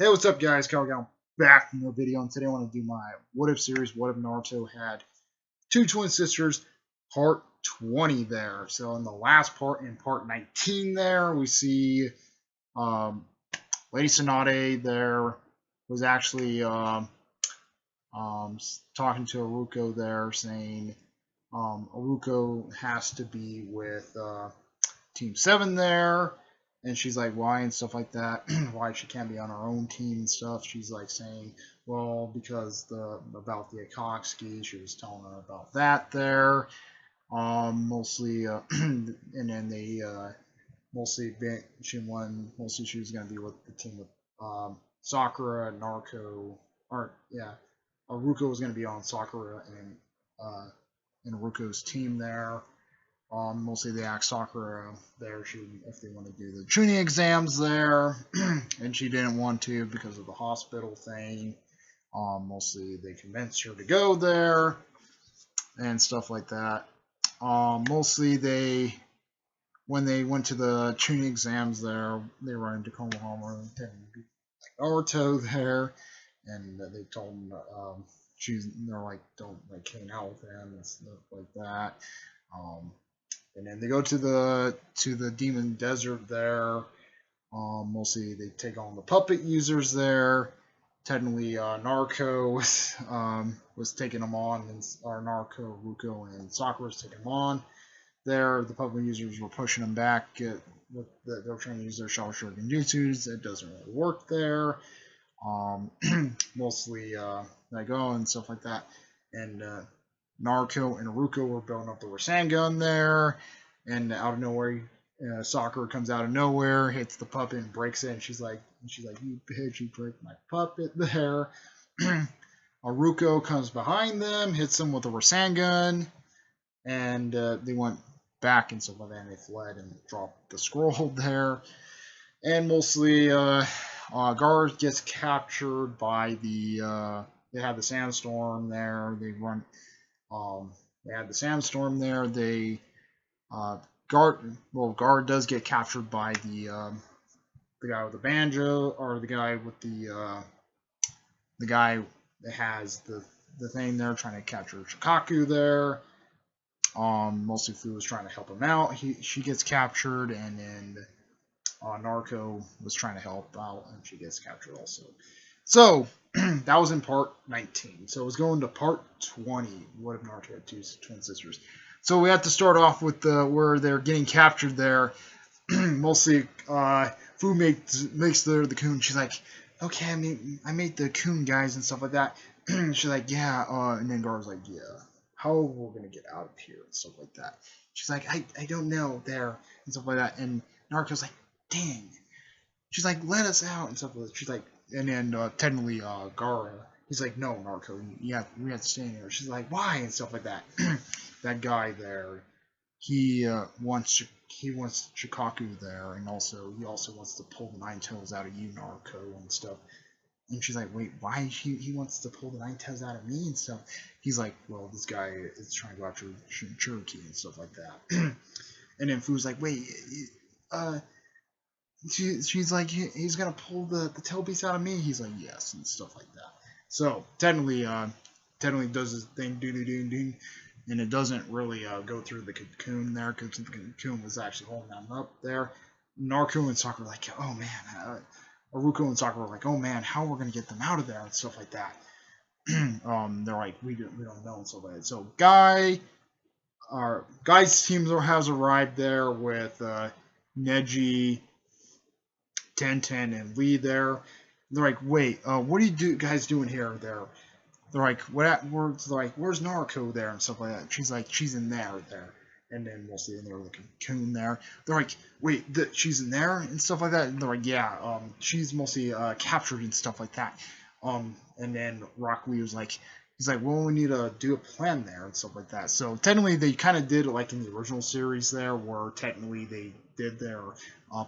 Hey, what's up, guys? Calgon back from the video, and today I want to do my What If series. What if Naruto had two twin sisters? Part 20 there. So in the last part, in part 19 there, we see um, Lady Tsunade there was actually talking to Aruko there, saying Aruko has to be with Team 7 there. And she's like, why and stuff like that. Why she can't be on her own team and stuff. She's like saying, well, because about the Akatsuki, she was telling her about that there. Mostly, and then they mostly she was gonna be with the team with Sakura, Naruto, or yeah, Aruko was gonna be on Sakura and Aruko's team there. Mostly they asked Sakura there if they want to do the Chunin exams there, and she didn't want to because of the hospital thing. Mostly they convinced her to go there and stuff like that. Mostly when they went to the Chunin exams there, they run into Konohama and Naruto there, and they told him they're like, don't like hang out with him and stuff like that. And then they go to the Demon Desert there. Mostly they take on the puppet users there. Technically, Naruto was taking them on, and Naruto, Ruko, and Sakura was taking them on. There, the puppet users were pushing them back. They were trying to use their Shadow Shuriken jutsus. It doesn't really work there. Mostly they go and stuff like that. And Naruto and Ruko were building up the Rasengan there, and out of nowhere, Sakura comes out of nowhere, hits the puppet and breaks it, and she's like, you bitch, you break my puppet there. Ruko comes behind them, hits them with a Rasengan, and they went back and stuff like that, and they fled and dropped the scroll there. And mostly, Guard gets captured by they have the sandstorm there. They had the sandstorm there. Guard does get captured by the guy with the banjo, or the guy with the guy that has the thing there, trying to capture Shikaku there. Mostly Fu was trying to help him out. She gets captured, and then Naruto was trying to help out, and she gets captured also. So that was in part 19. So it was going to part 20. What if Naruto had two twin sisters? So we have to start off with where they're getting captured there. Mostly, Fu makes the coon. She's like, okay, I made the coon guys and stuff like that. She's like, yeah. And then Gar's like, yeah. How are we gonna get out of here and stuff like that? She's like, I don't know there and stuff like that. And Naruto's like, dang. She's like, let us out and stuff like that. She's like, and then technically Gara, he's like, no, Naruto, we have to stay in here. She's like, why and stuff like that. That guy there, he wants Shikaku there, and he also wants to pull the Nine Tails out of you, Naruto, and stuff. And she's like, wait, why he wants to pull the Nine Tails out of me and stuff? He's like, well, this guy is trying to go after Cherokee and stuff like that. And then Fu's like, wait, she's like, he's gonna pull the tail piece out of me. He's like, yes, and stuff like that. So technically does his thing, ding, and it doesn't really go through the cocoon there, because the cocoon was actually holding them up there. Naruto and Sakura were like, oh man, Aruko and Sakura were like, oh man, how are we gonna get them out of there and stuff like that. They're like, we don't know and stuff like that. So Guy's team has arrived there with Neji, Tenten, and Lee there. They're like, wait, what are you guys doing here? They're like, where's Naruto there and stuff like that? She's like, she's in there. And then mostly in there with a cocoon there. They're like, wait, she's in there and stuff like that. And they're like, yeah, she's mostly captured and stuff like that. And then Rock Lee was like, he's like, well, we need to do a plan there and stuff like that. So technically, they kind of did it like in the original series there, where technically they did their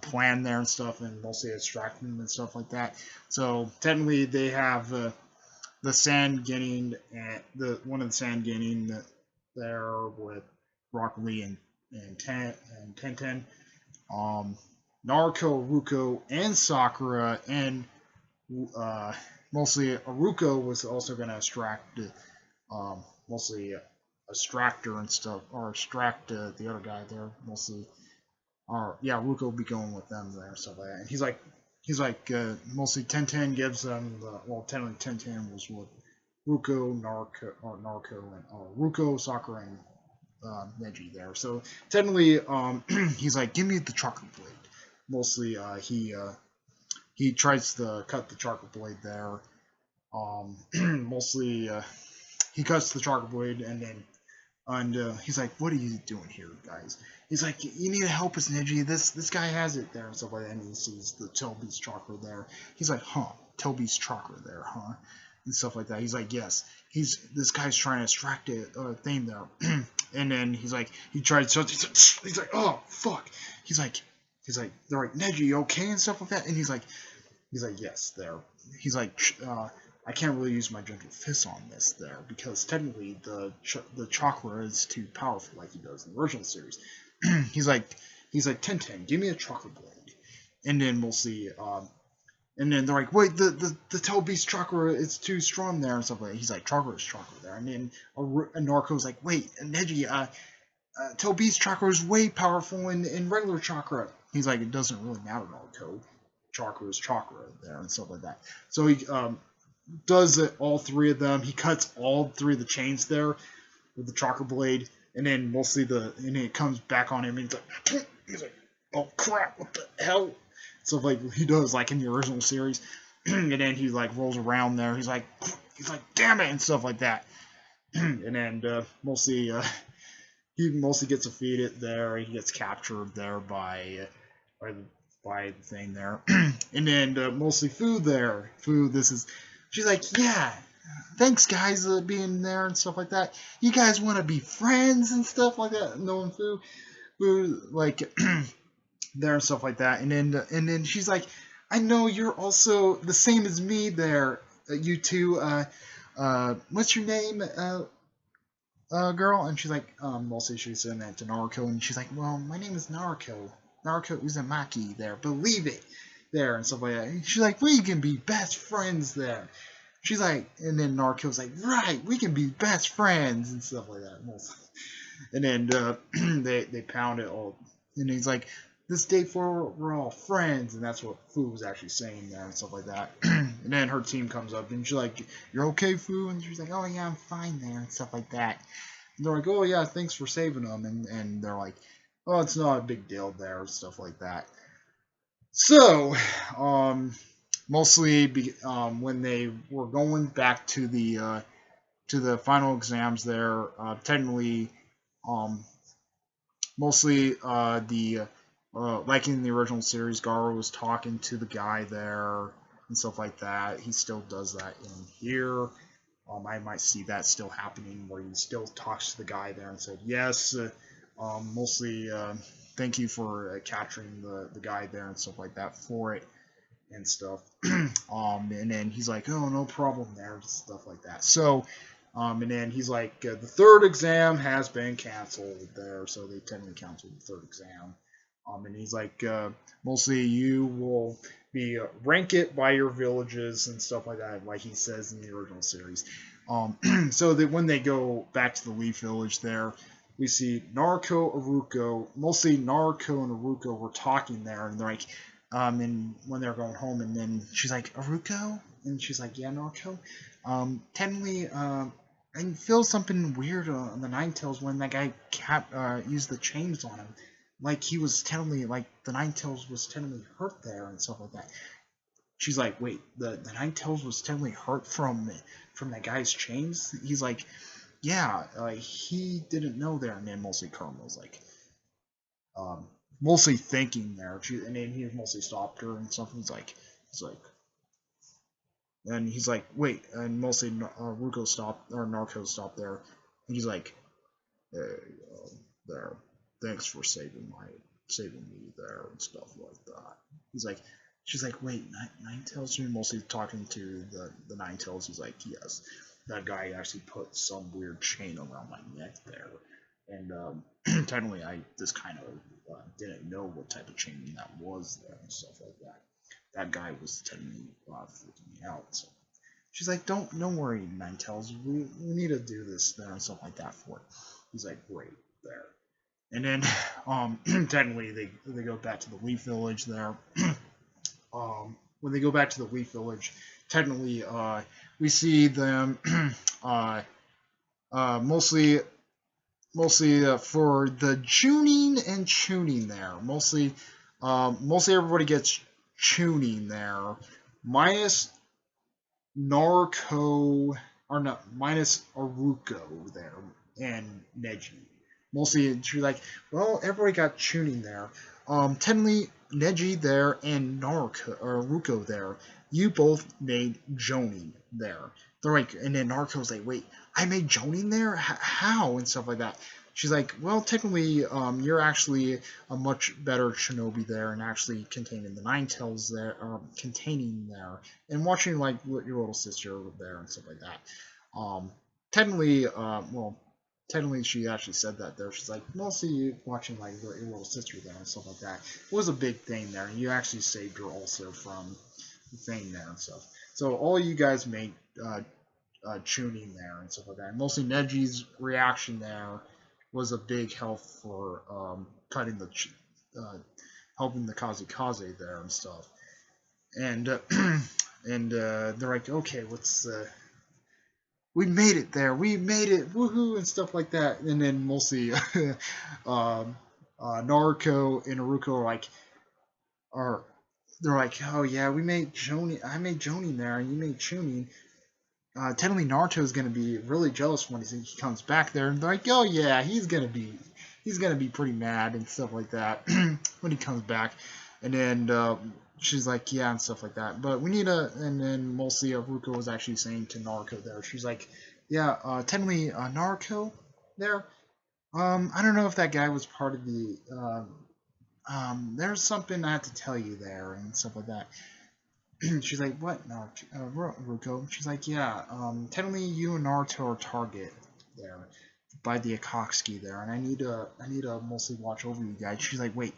plan there and stuff, and mostly extracting them and stuff like that. So technically, they have the Sand Genin and one of the Sand Genin there with Rock Lee and Tenten. Naruto, Ruko, and Sakura, and uh, mostly Aruko was also gonna extract mostly extractor and stuff, or extract the other guy there mostly. Or yeah, Aruko will be going with them there and stuff like that. And mostly Ten gives them the, well, technically Ten was with Ruko, Narco, and Ruko, Sakura, and Neji there. So technically, he's like, give me the chocolate blade. Mostly, he tries to cut the chocolate blade there. Mostly, he cuts the chocolate blade, and he's like, what are you doing here, guys? He's like, you need to help us, Neji. This guy has it there and stuff like that. And he sees the Toby's chakra there. He's like, huh, Toby's chakra there, huh? And stuff like that. He's like, yes. This guy's trying to extract a thing there. And then he's like, he tries to, he's like, oh fuck. He's like, they're like, Neji, you okay and stuff like that. And he's like, yes, there. He's like, I can't really use my gentle fist on this there because technically the chakra is too powerful like he does in the original series. he's like Ten, give me a chakra blade, and then we'll see. And then they're like, wait, the Toby's chakra is too strong there and stuff like that. He's like, chakra is chakra there, and then a Narco's like, wait, Neji, Toby's chakra is way powerful in regular chakra. He's like, it doesn't really matter, Narco. Chakra is chakra there and stuff like that. So he does it, all three of them. He cuts all three of the chains there with the chakra blade, and then mostly and it comes back on him, and he's like, oh crap, what the hell? So like he does like in the original series, and then he like rolls around there. He's like, damn it, and stuff like that. And then mostly he mostly gets defeated there. He gets captured there by the thing there, and then mostly Food there. Food, she's like, yeah, thanks guys being there and stuff like that. You guys want to be friends and stuff like that. Knowing Food like there and stuff like that, and then she's like, I know you're also the same as me there. You two, what's your name, girl? And she's like, mostly she's saying that to Naruto, and she's like, well, my name is Naruto Uzumaki there, believe it there and stuff like that. And she's like, we can be best friends there. She's like, and then Naruto's like, right, we can be best friends and stuff like that. And then they pound it all, and he's like, this day forward, we're all friends, and that's what Fu was actually saying there and stuff like that. And then her team comes up, and she's like, you're okay, Fu? And she's like, oh yeah, I'm fine there and stuff like that. And they're like, oh yeah, thanks for saving them, and they're like, oh, it's not a big deal there, stuff like that. So, mostly when they were going back to the final exams there, technically, mostly the like in the original series, Garo was talking to the guy there and stuff like that. He still does that in here. I might see that still happening where he still talks to the guy there and said, yes, mostly thank you for capturing the guy there and stuff like that for it and stuff. And then he's like, oh, no problem there, stuff like that. So, and then he's like, the third exam has been canceled there, so they technically canceled the third exam. And he's like, mostly you will be rank it by your villages and stuff like that, like he says in the original series. So that when they go back to the Leaf Village there, we see Naruto, Aruko, mostly Naruto and Aruko were talking there, and they're like, and when they're going home, and then she's like, Aruko? And she's like, yeah, Naruto. Technically, I feel something weird on the Ninetales when that guy used the chains on him. Like he was technically, like the Ninetales was technically hurt there and stuff like that. She's like, wait, the Ninetales was technically hurt from that guy's chains? He's like, yeah, he didn't know there. And then mostly Karma was like, mostly thinking there. And then he mostly stopped her and stuff. He's like, and he's like, wait, and mostly Ruko stopped, or Narco stopped there. And he's like, hey, there, thanks for saving me there and stuff like that. He's like, she's like, wait, Ninetales? You're mostly talking to the Ninetales. He's like, yes, that guy actually put some weird chain around my neck there. And technically, I just kind of didn't know what type of chain that was there and stuff like that. that guy was technically freaking me out. So she's like, don't worry, Ninetales, we need to do this there and stuff like that for it. He's like, great there. And then technically they go back to the Leaf Village there. When they go back to the Leaf Village, technically we see them mostly for the tuning and tuning there. Mostly everybody gets tuning there, minus Naruto, or no, minus Aruko there and Neji. Mostly she's like, well, everybody got tuning there. Technically Neji there and Naruto or Aruko there, you both made Jonin there. They're like, and then Naruto's like, wait, I made Jonin there? How? And stuff like that. She's like, well, technically, you're actually a much better shinobi there, and actually containing the Ninetales there, containing there, and watching like your little sister there and stuff like that. Technically, she actually said that there. She's like, mostly watching like your little sister there and stuff like that. It was a big thing there, and you actually saved her also from the thing there and stuff. So all you guys made tuning there and stuff like that. And mostly Neji's reaction there was a big help for cutting the helping the Kazikaze there and stuff. And they're like, okay, we made it there, we made it, woohoo, and stuff like that. And then mostly Naruto and Naruto they're like, oh yeah, I made Jonin there, and you made Chunin. Technically Naruto is gonna be really jealous when he comes back there, and they're like, oh yeah, he's gonna be pretty mad and stuff like that when he comes back. And then she's like, yeah, and stuff like that. But we need and then mostly Ruko was actually saying to Naruto there, she's like, yeah, technically Naruto there, I don't know if that guy was part of the there's something I have to tell you there and stuff like that. She's like, what, Ruko? She's like, yeah, technically you and Naruto are target there by the Akatsuki there, and I need to mostly watch over you guys. She's like, wait,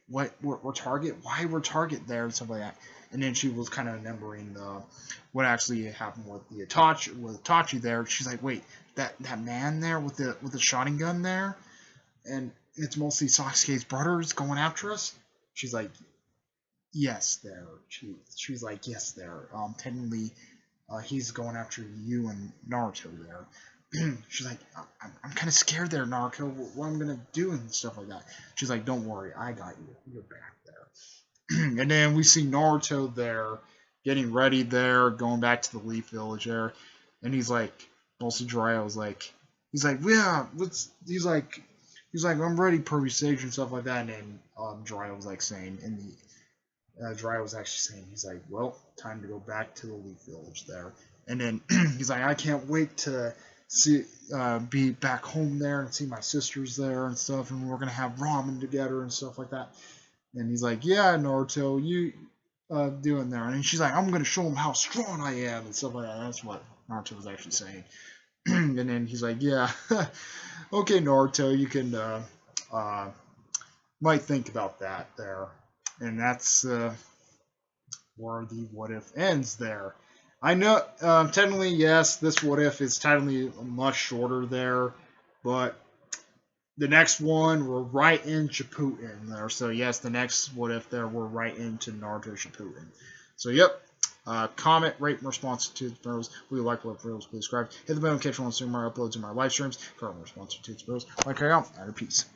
what, we're target? Why we're target there and stuff like that? And then she was kind of remembering what actually happened with the Itachi there. She's like, wait, that man there with the shotgun there, and it's mostly Sasuke's brothers going after us. She's like, yes, there. She's like, yes, there. Technically, he's going after you and Naruto there. She's like, I'm kind of scared there, Naruto. What I'm gonna do and stuff like that. She's like, don't worry, I got you. You're back there. And then we see Naruto there, getting ready there, going back to the Leaf Village there, and he's like, mostly Jiraiya's like, he's like, yeah, he's like, I'm ready, Pervy Sage and stuff like that. And then Jiraiya was like saying in the Jiraiya was actually saying, he's like, well, time to go back to the Leaf Village there. And then he's like, I can't wait to be back home there and see my sisters there and stuff, and we're gonna have ramen together and stuff like that. And he's like, yeah, Naruto, you doing there? And she's like, I'm gonna show him how strong I am and stuff like that. That's what Naruto was actually saying. And then he's like, yeah, okay, Naruto, you can might think about that there. And that's where the what if ends there. I know, technically, yes, this what if is technically much shorter there, but the next one, we're right in Shippuden there. So, yes, the next what if there, we're right into Naruto Shippuden. So, yep. Comment, rate, and response to the videos. We like what videos, please subscribe. Hit the bell notification on my uploads and my live streams. Current response to the videos. Like, out, and peace.